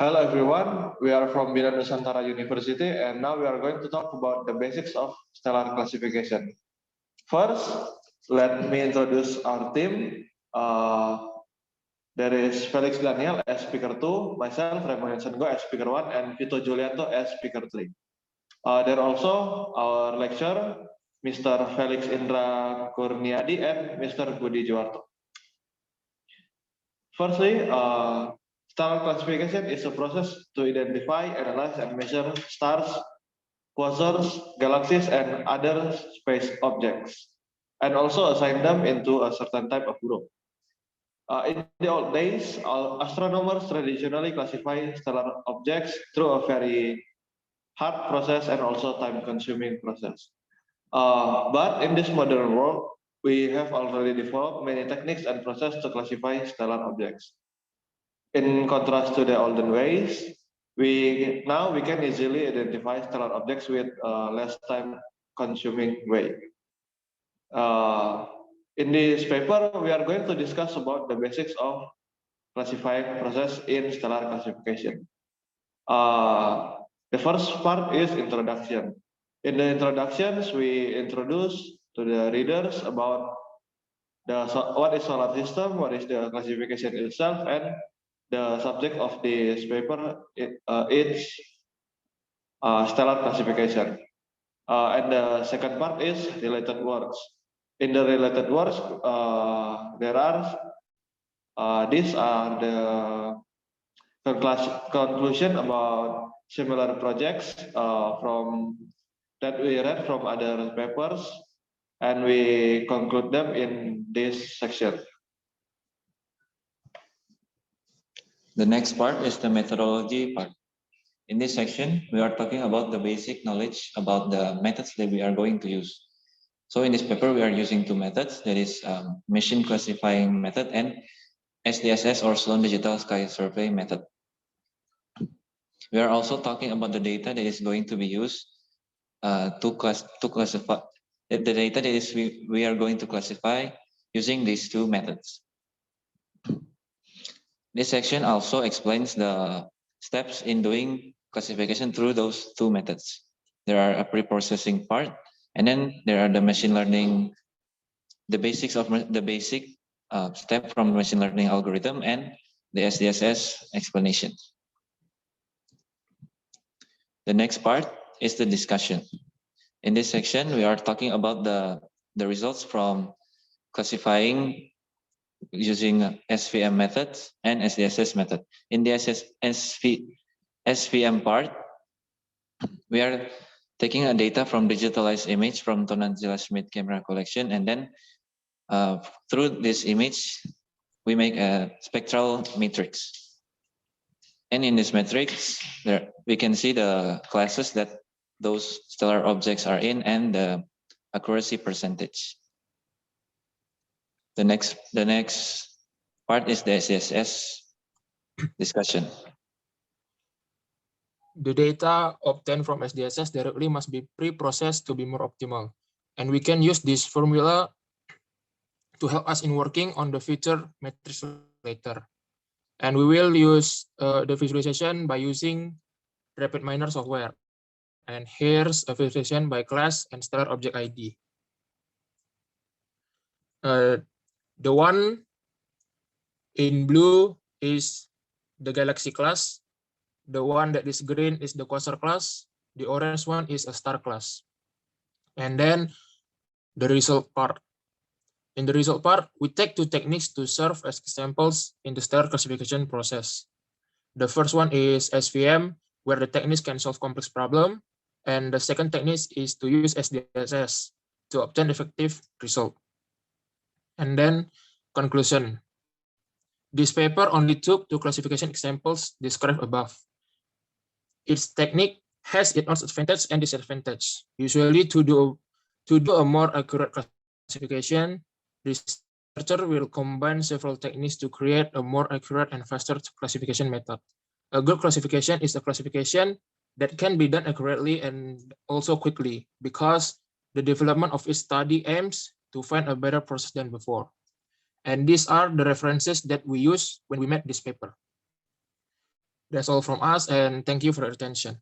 Hello everyone, we are from Bina Nusantara University and now we are going to talk about the basics of stellar classification. First, let me introduce our team. There is Felix Daniel as speaker 2, myself, Raymond Senggo as speaker 1, and Vito Julianto as speaker 3. There are also our lecturer, Mr. Felix Indra Kurniadi and Mr. Budi Juwarto. Firstly, stellar classification is a process to identify, analyze, and measure stars, quasars, galaxies, and other space objects, and also assign them into a certain type of group. In the old days, astronomers traditionally classify stellar objects through a very hard process and also time-consuming process. But in this modern world, we have already developed many techniques and processes to classify stellar objects. In contrast to the olden ways, we can easily identify stellar objects with less time-consuming way. In this paper, we are going to discuss about the basics of classifying process in stellar classification. The first part is introduction. In the introductions, we introduce to the readers about what is solar system, what is the classification itself, and the subject of this paper is stellar classification. And the second part is related works. In the related works, these are the conclusion about similar projects from that we read from other papers, and we conclude them in this section. The next part is the methodology part. In this section, we are talking about the basic knowledge about the methods that we are going to use. So in this paper, we are using two methods, that is machine classifying method and SDSS or Sloan Digital Sky Survey method. We are also talking about the data that is going to be used to classify the data that is we are going to classify using these two methods. This section also explains the steps in doing classification through those two methods. There are a pre-processing part, and then there are the machine learning, the basics of the basic step from machine learning algorithm and the SDSS explanation. The next part is the discussion. In this section, we are talking about the results from classifying using SVM methods and SDSS method. In the SVM part, we are taking a data from digitalized image from Tonantzila-Schmidt camera collection, and then through this image, we make a spectral matrix. And in this matrix, we can see the classes that those stellar objects are in and the accuracy percentage. The next part is the SDSS discussion. The data obtained from SDSS directly must be pre-processed to be more optimal. And we can use this formula to help us in working on the future matrix later. And we will use the visualization by using RapidMiner software. And here's a visualization by class and stellar object ID. The one in blue is the galaxy class. The one that is green is the quasar class. The orange one is a star class. And then the result part. In the result part, we take two techniques to serve as examples in the stellar classification process. The first one is SVM, where the techniques can solve complex problem. And the second technique is to use SDSS to obtain effective result. And then conclusion. This paper only took two classification examples described above. Each technique has its own advantage and disadvantage. Usually to do a more accurate classification, researcher will combine several techniques to create a more accurate and faster classification method. A good classification is a classification that can be done accurately and also quickly, because the development of each study aims to find a better process than before. And these are the references that we use when we made this paper. That's all from us, and thank you for your attention.